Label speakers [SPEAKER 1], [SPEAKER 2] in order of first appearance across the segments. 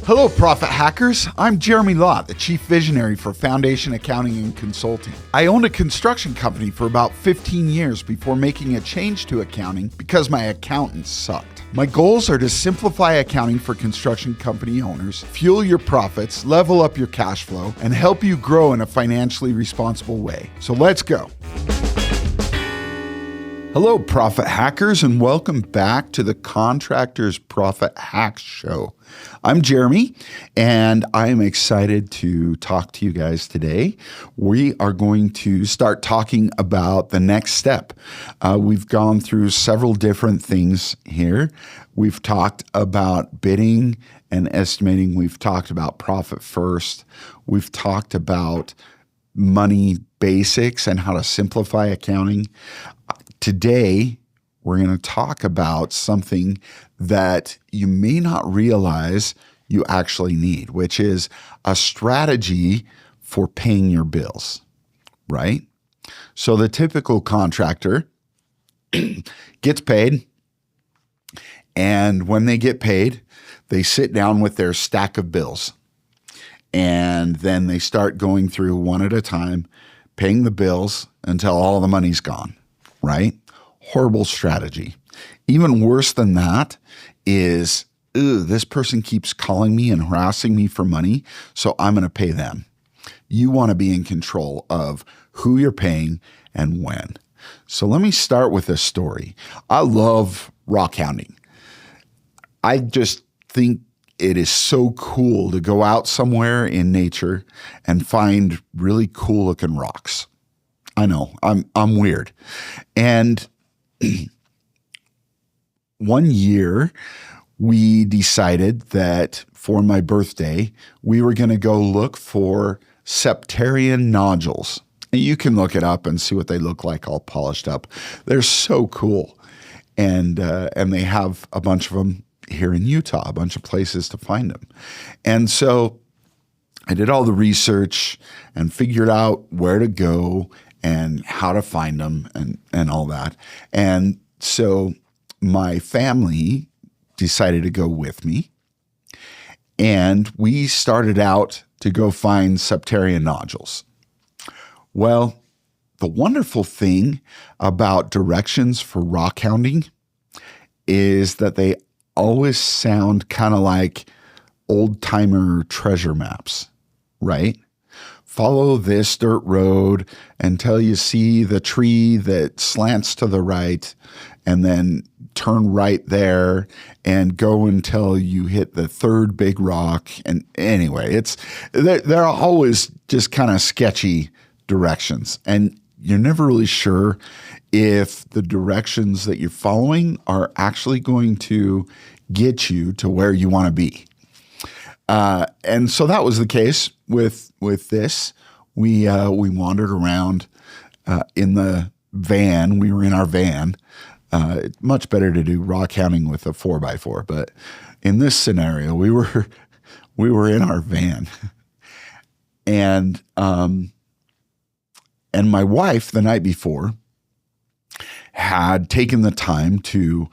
[SPEAKER 1] Hello, Profit Hackers. I'm Jeremy Lott, the Chief Visionary for Foundation Accounting and Consulting. I owned a construction company for about 15 years before making a change to accounting because my accountants sucked. My goals are to simplify accounting for construction company owners, fuel your profits, level up your cash flow, and help you grow in a financially responsible way. So let's go. Hello, Profit Hackers, and welcome back to the Contractors Profit Hacks Show. I'm Jeremy, and I am excited to talk to you guys today. We are going to start talking about the next step. We've gone through several different things here. We've talked about bidding and estimating. We've talked about profit first. We've talked about money basics and how to simplify accounting. Today, we're going to talk about something that you may not realize you actually need, which is a strategy for paying your bills, right? So the typical contractor gets paid, and when they get paid, they sit down with their stack of bills, and then they start going through one at a time, paying the bills until all the money's gone. Right? Horrible strategy. Even worse than that is, this person keeps calling me and harassing me for money, so I'm going to pay them. You want to be in control of who you're paying and when. So let me start with a story. I love rockhounding. I just think it is so cool to go out somewhere in nature and find really cool looking rocks. I know, I'm weird. And one year we decided that for my birthday, we were going to go look for septarian nodules. And you can look it up and see what they look like all polished up. They're so cool. And they have a bunch of them here in Utah, a bunch of places to find them. And so I did all the research and figured out where to go and how to find them and all that. And so my family decided to go with me. And we started out to go find septarian nodules. Well, the wonderful thing about directions for rockhounding is that they always sound kind of like old-timer treasure maps, right? Follow this dirt road until you see the tree that slants to the right, and then turn right there and go until you hit the third big rock. And anyway, they're always just kind of sketchy directions. And you're never really sure if the directions that you're following are actually going to get you to where you want to be. And so that was the case with this. We wandered around in the van. We were in our van. Much better to do rockhounding with a 4x4, but in this scenario, we were in our van, and my wife the night before had taken the time to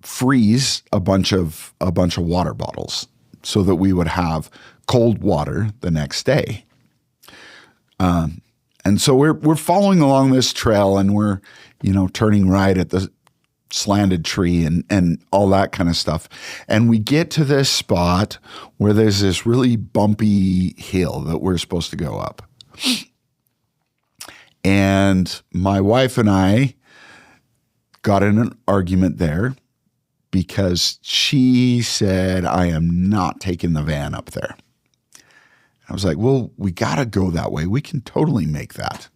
[SPEAKER 1] freeze a bunch of water bottles, so that we would have cold water the next day. And so we're following along this trail, and we're, turning right at the slanted tree and all that kind of stuff. And we get to this spot where there's this really bumpy hill that we're supposed to go up. And my wife and I got in an argument there, because she said, I am not taking the van up there. I was like, well, we got to go that way. We can totally make that.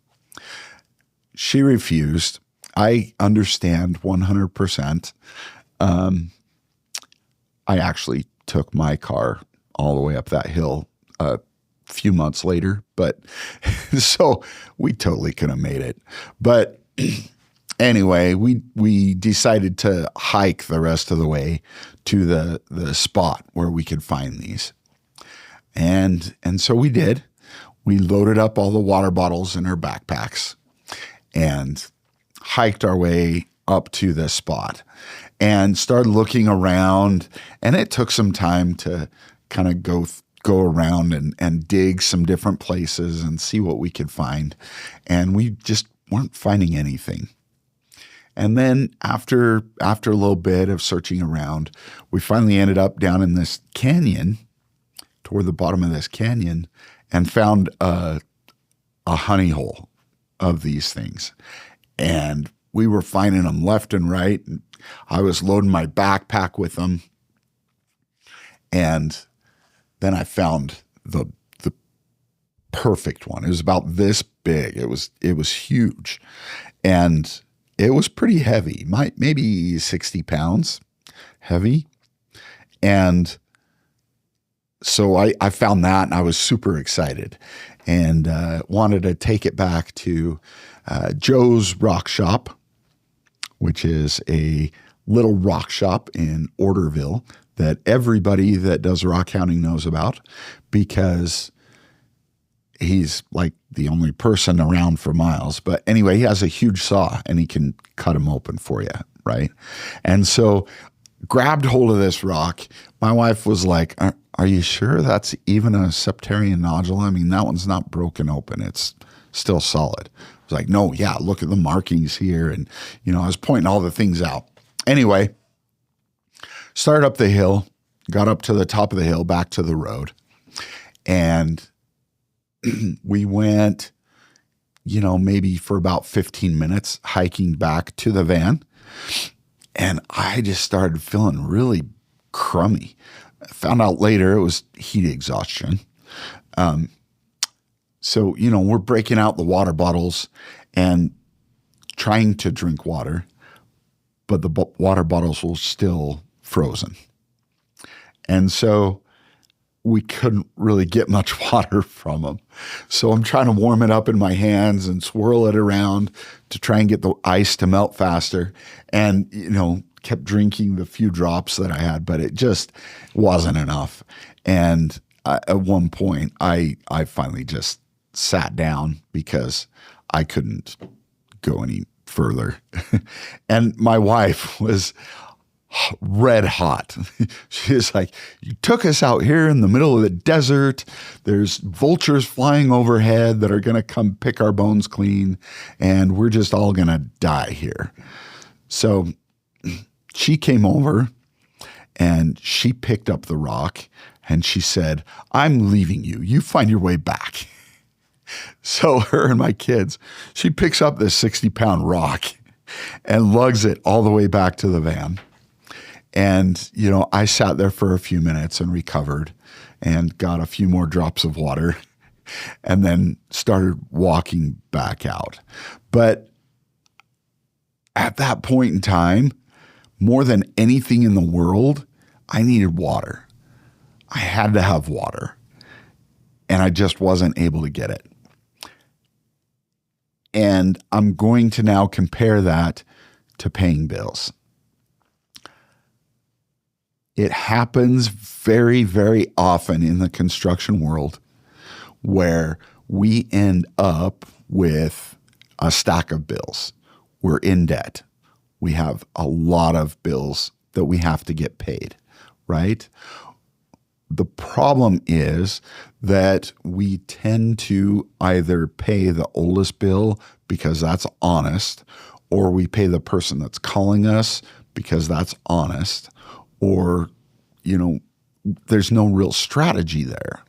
[SPEAKER 1] She refused. I understand 100%. I actually took my car all the way up that hill a few months later, but so we totally could have made it. But anyway, we decided to hike the rest of the way to the spot where we could find these. And so we did. We loaded up all the water bottles in our backpacks and hiked our way up to this spot and started looking around. And it took some time to kind of go around and dig some different places and see what we could find. And we just weren't finding anything. And then after a little bit of searching around, we finally ended up down in this canyon, toward the bottom of this canyon, and found a honey hole of these things. And we were finding them left and right. And I was loading my backpack with them. And then I found the perfect one. It was about this big. It was huge. And it was pretty heavy, maybe 60 pounds heavy. And so I found that, and I was super excited and wanted to take it back to Joe's Rock Shop, which is a little rock shop in Orderville that everybody that does rockhounding knows about, because he's like the only person around for miles. But anyway, he has a huge saw and he can cut them open for you, right? And so grabbed hold of this rock. My wife was like, are you sure that's even a septarian nodule? I mean, that one's not broken open. It's still solid. I was like, no, yeah, look at the markings here. And, I was pointing all the things out. Anyway, started up the hill, got up to the top of the hill, back to the road. And we went, maybe for about 15 minutes hiking back to the van. And I just started feeling really crummy. I found out later it was heat exhaustion. So, we're breaking out the water bottles and trying to drink water, but the water bottles were still frozen. And so we couldn't really get much water from them. So I'm trying to warm it up in my hands and swirl it around to try and get the ice to melt faster. And, kept drinking the few drops that I had, but it just wasn't enough. And at one point, I finally just sat down because I couldn't go any further. And my wife was red hot. She's like, you took us out here in the middle of the desert. There's vultures flying overhead that are going to come pick our bones clean, and we're just all going to die here. So she came over and she picked up the rock and she said, I'm leaving you. You find your way back. So her and my kids, she picks up this 60-pound rock and lugs it all the way back to the van. And, I sat there for a few minutes and recovered and got a few more drops of water and then started walking back out. But at that point in time, more than anything in the world, I needed water. I had to have water, and I just wasn't able to get it. And I'm going to now compare that to paying bills. It happens very, very often in the construction world where we end up with a stack of bills. We're in debt. We have a lot of bills that we have to get paid, right? The problem is that we tend to either pay the oldest bill because that's honest, or we pay the person that's calling us because that's honest, or, there's no real strategy there.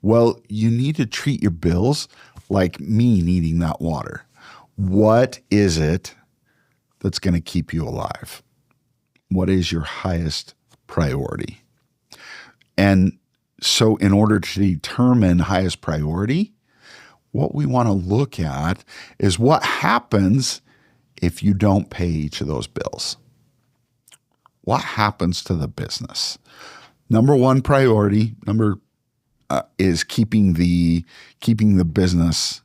[SPEAKER 1] Well, you need to treat your bills like me needing that water. What is it that's going to keep you alive? What is your highest priority? And so in order to determine highest priority, what we want to look at is what happens if you don't pay each of those bills. What happens to the business? Number one priority, is keeping the business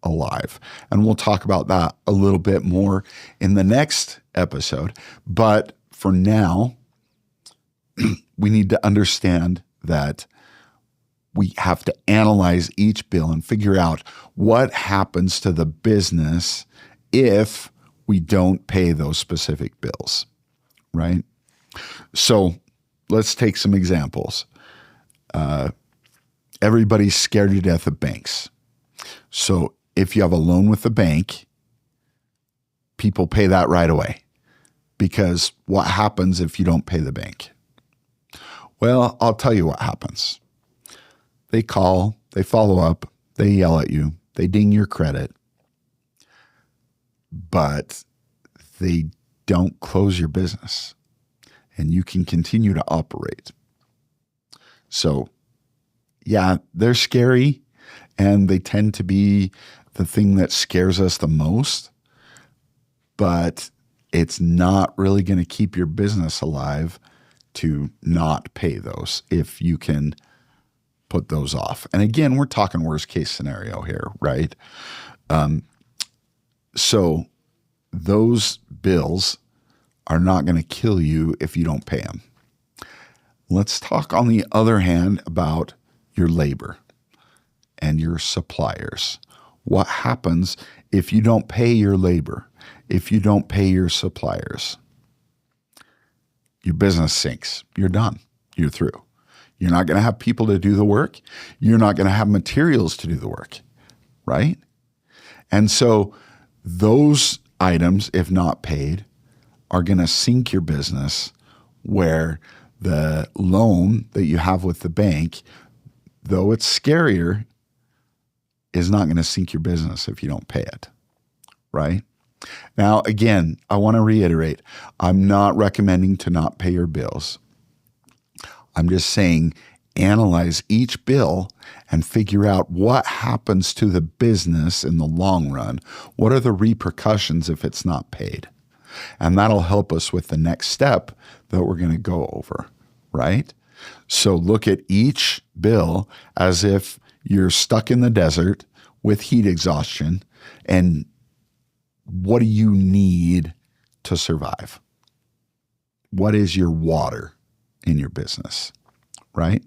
[SPEAKER 1] alive. And we'll talk about that a little bit more in the next episode. But for now, we need to understand that we have to analyze each bill and figure out what happens to the business if we don't pay those specific bills, right? So let's take some examples. Everybody's scared to death of banks. So if you have a loan with the bank, people pay that right away, because what happens if you don't pay the bank? Well, I'll tell you what happens. They call, they follow up, they yell at you, they ding your credit, but they don't close your business and you can continue to operate. So yeah, they're scary and they tend to be the thing that scares us the most, but it's not really going to keep your business alive to not pay those if you can put those off. And again, we're talking worst case scenario here, right? So those bills are not going to kill you if you don't pay them. Let's talk on the other hand about your labor and your suppliers. What happens if you don't pay your labor, if you don't pay your suppliers? Your business sinks. You're done. You're through. You're not going to have people to do the work. You're not going to have materials to do the work, right? And so those items, if not paid, are going to sink your business, where the loan that you have with the bank, though it's scarier, is not going to sink your business if you don't pay it, right? Now, again, I want to reiterate, I'm not recommending to not pay your bills. I'm just saying analyze each bill and figure out what happens to the business in the long run. What are the repercussions if it's not paid? And that'll help us with the next step that we're going to go over, right? So look at each bill as if you're stuck in the desert with heat exhaustion, and what do you need to survive? What is your water in your business, right?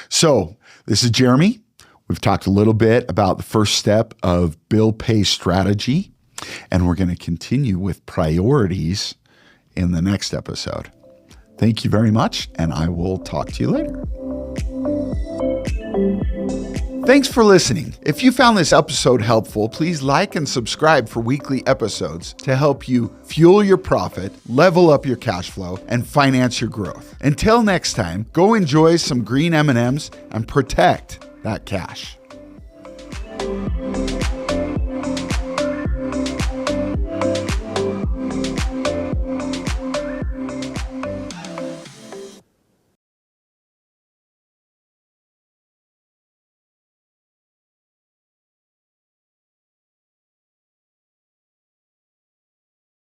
[SPEAKER 1] So this is Jeremy. We've talked a little bit about the first step of bill pay strategy, and we're going to continue with priorities in the next episode. Thank you very much, and I will talk to you later. Thanks for listening. If you found this episode helpful, please like and subscribe for weekly episodes to help you fuel your profit, level up your cash flow, and finance your growth. Until next time, go enjoy some green M&Ms and protect that cash.